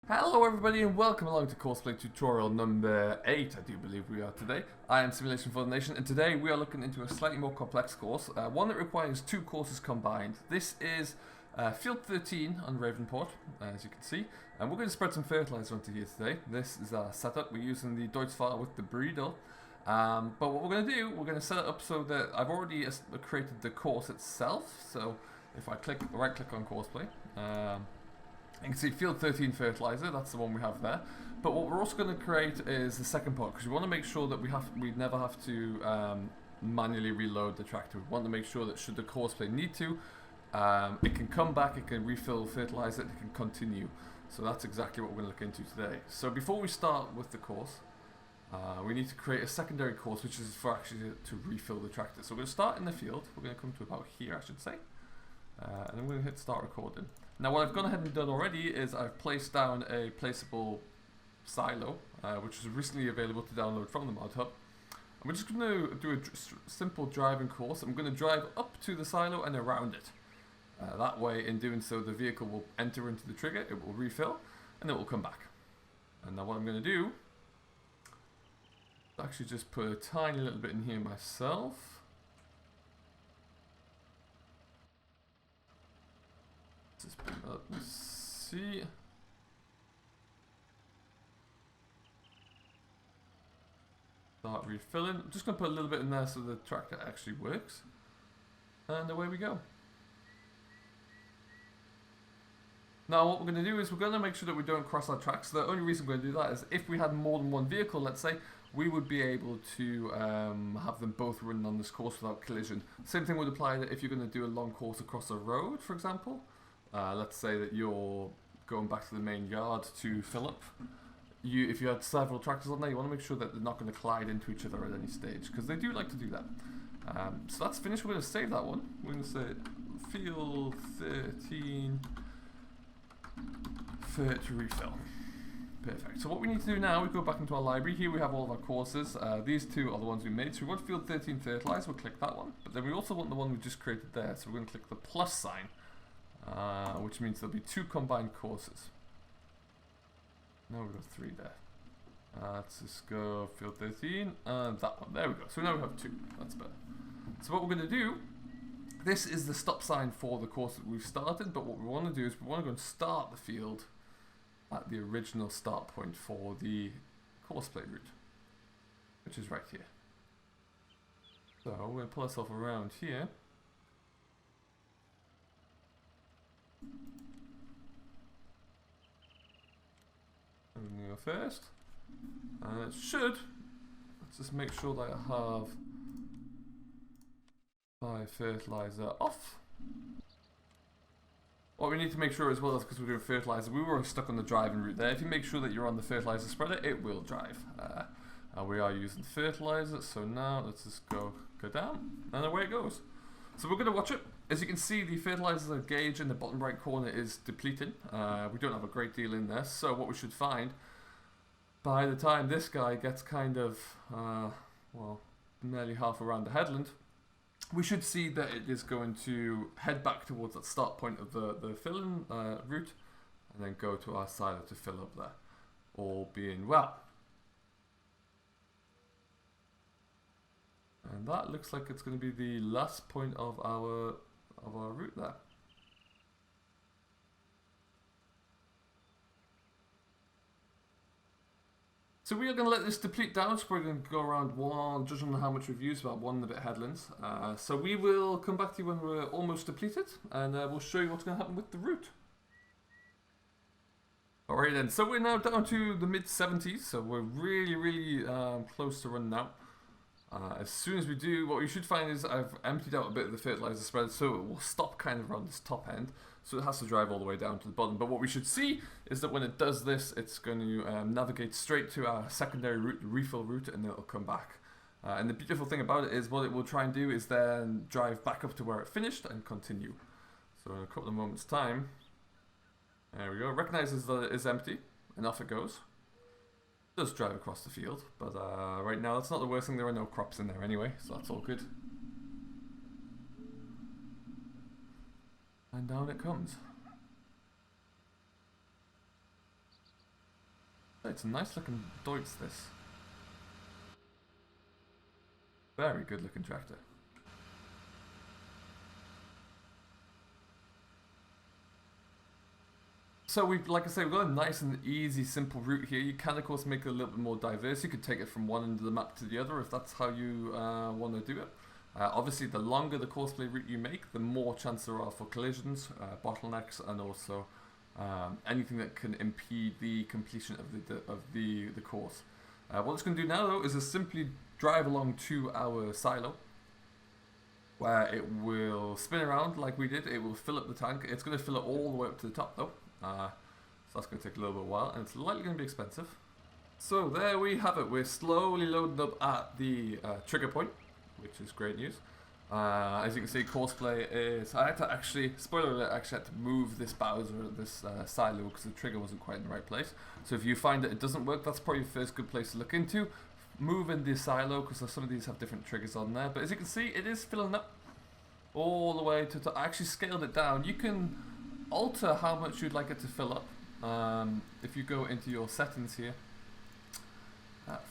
Hello everybody and welcome along to CoursePlay tutorial number 8, I do believe we are today. I am Simulation for the Nation and today we are looking into a slightly more complex course, one that requires two courses combined. This is Field 13 on Ravenport, as you can see, and we're going to spread some fertilizer onto here today. This is our setup. We're using the Deutz file with the breeder. But what we're going to do, we're going to set it up so that I've already created the course itself. So if I right click on CoursePlay, you can see Field 13 Fertilizer, that's the one we have there. But what we're also going to create is the second part, because we want to make sure that we never have to manually reload the tractor. We want to make sure that should the CoursePlay need to, it can come back, it can refill fertilizer, it can continue. So that's exactly what we're going to look into today. So before we start with the course, we need to create a secondary course, which is for actually to refill the tractor. So we're going to start in the field. We're going to come to about here, I should say. And then we're going to hit start recording. Now what I've gone ahead and done already is I've placed down a placeable silo, which is recently available to download from the mod hub. And we're just going to do a simple driving course. I'm going to drive up to the silo and around it. That way, in doing so, the vehicle will enter into the trigger, it will refill, and it will come back. And now what I'm going to do is actually just put a tiny little bit in here myself. Just bring it up and see. Start refilling. I'm just going to put a little bit in there so the tractor actually works. And away we go. Now what we're going to do is we're going to make sure that we don't cross our tracks. So the only reason we're going to do that is if we had more than one vehicle, let's say, we would be able to have them both running on this course without collision. Same thing would apply that if you're going to do a long course across a road, for example. Let's say that you're going back to the main yard to fill up. If you had several tractors on there, you want to make sure that they're not going to collide into each other at any stage, because they do like to do that. So that's finished. We're going to save that one. We're going to say Field 13 Fert refill. Perfect. So what we need to do now, we go back into our library. Here we have all of our courses. These two are the ones we made. So we want Field 13 Fertilize. We'll click that one. But then we also want the one we just created there. So we're going to click the plus sign. Which means there'll be two combined courses. Now we've got three there. Let's just go Field 13 and that one. There we go. So now we have two. That's better. So what we're going to do, this is the stop sign for the course that we've started, but what we want to do is we want to go and start the field at the original start point for the CoursePlay route, which is right here. So we're going to pull ourselves around here. I'm going to go first, and it should, let's just make sure that I have my fertilizer off. What we need to make sure as well is, because we're doing fertilizer, we were stuck on the driving route there. If you make sure that you're on the fertilizer spreader, it will drive. We are using fertilizer, so now let's just go down, and away it goes. So we're going to watch it. As you can see, the fertilizer gauge in the bottom right corner is depleting. We don't have a great deal in there, so what we should find, by the time this guy gets kind of, well, nearly half around the headland, we should see that it is going to head back towards that start point of the filling route, and then go to our silo to fill up there, all being well. And that looks like it's going to be the last point of our route there. So we are going to let this deplete down, so we're going to go around one, judging on how much we've used, about one and a bit headlands. So we will come back to you when we're almost depleted, and we'll show you what's going to happen with the route. Alright then, so we're now down to the mid-70s, so we're really close to running out. As soon as we do, what you should find is I've emptied out a bit of the fertilizer spread, so it will stop kind of around this top end, so it has to drive all the way down to the bottom. But what we should see is that when it does this, it's going to navigate straight to our secondary route, the refill route, and it'll come back. And the beautiful thing about it is what it will try and do is then drive back up to where it finished and continue. So in a couple of moments time, there we go, recognizes that it is empty, and off it goes. Does drive across the field, but right now that's not the worst thing. There are no crops in there anyway, so that's all good. And down it comes. It's a nice looking Deutz, this. Very good looking tractor. So like I say, we've got a nice and easy, simple route here. You can of course make it a little bit more diverse. You could take it from one end of the map to the other if that's how you want to do it. Obviously, the longer the CoursePlay route you make, the more chance there are for collisions, bottlenecks, and also anything that can impede the completion of the course. What it's going to do now, though, is just simply drive along to our silo, where it will spin around like we did. It will fill up the tank. It's going to fill it all the way up to the top, though. So that's going to take a little bit of a while, and it's likely going to be expensive. So there we have it. We're slowly loading up at the trigger point, which is great news. As you can see, CoursePlay is... I had to actually, spoiler alert, I actually had to move this Bowser, this silo, because the trigger wasn't quite in the right place. So if you find that it doesn't work, that's probably the first good place to look into. Move in the silo, because some of these have different triggers on there. But as you can see, it is filling up all the way to... I actually scaled it down. You can alter how much you'd like it to fill up. If you go into your settings here,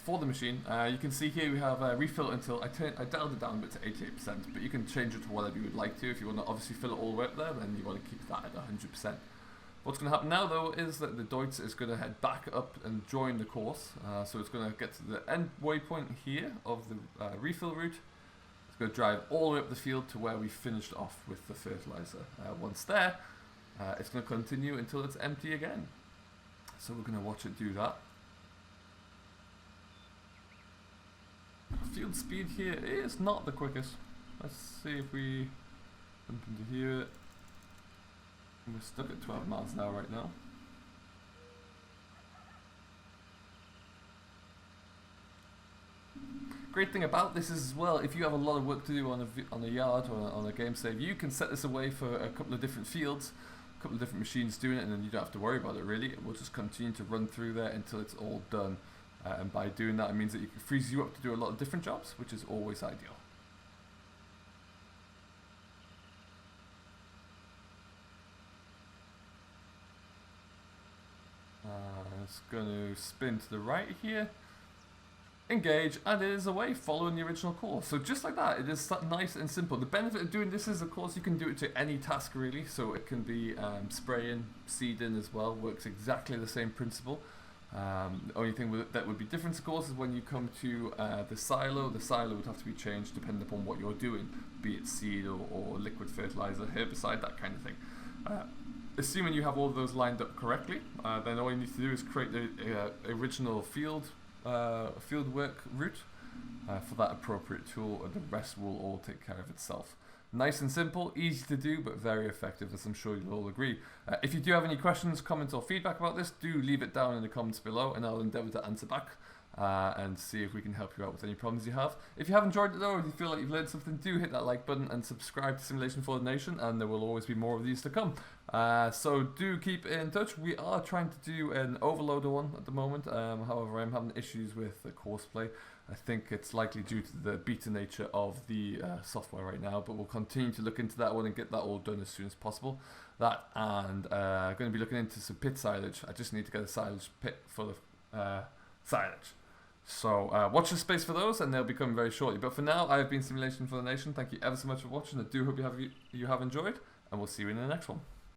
for the machine, you can see here we have refill until, I dialed it down a bit to 88%, but you can change it to whatever you would like to. If you want to obviously fill it all the way up there, then you want to keep that at 100%. What's going to happen now, though, is that the Deutz is going to head back up and join the course. So it's going to get to the end waypoint here of the refill route. It's going to drive all the way up the field to where we finished off with the fertilizer. Once there, it's going to continue until it's empty again. So we're going to watch it do that. Field speed here is not the quickest. Let's see if we jump into here. We're stuck at 12 miles an hour right now. Great thing about this is as well, if you have a lot of work to do on a yard or on a game save, you can set this away for a couple of different fields, a couple of different machines doing it, and then you don't have to worry about it really. It will just continue to run through there until it's all done. And by doing that, it means that it frees you up to do a lot of different jobs, which is always ideal. It's going to spin to the right here, engage, and it is away following the original course. So just like that, it is nice and simple. The benefit of doing this is, of course, you can do it to any task really. So it can be spraying, seeding as well, works exactly the same principle. The only thing that would be different, of course, is when you come to the silo would have to be changed depending upon what you're doing, be it seed or liquid fertilizer, herbicide, that kind of thing. Assuming you have all of those lined up correctly, then all you need to do is create the original fieldwork route for that appropriate tool, and the rest will all take care of itself. Nice and simple, easy to do, but very effective, as I'm sure you'll all agree. If you do have any questions, comments, or feedback about this, do leave it down in the comments below, and I'll endeavour to answer back and see if we can help you out with any problems you have. If you have enjoyed it though, or if you feel like you've learned something, do hit that like button and subscribe to Simulation for the Nation, and there will always be more of these to come. So do keep in touch. We are trying to do an overloader one at the moment. However, I'm having issues with the CoursePlay. I think it's likely due to the beta nature of the software right now, but we'll continue to look into that one and get that all done as soon as possible. That, and I'm going to be looking into some pit silage. I just need to get a silage pit full of silage. So watch the space for those, and they'll be coming very shortly. But for now, I have been Simulation for the Nation. Thank you ever so much for watching. I do hope you have enjoyed, and we'll see you in the next one.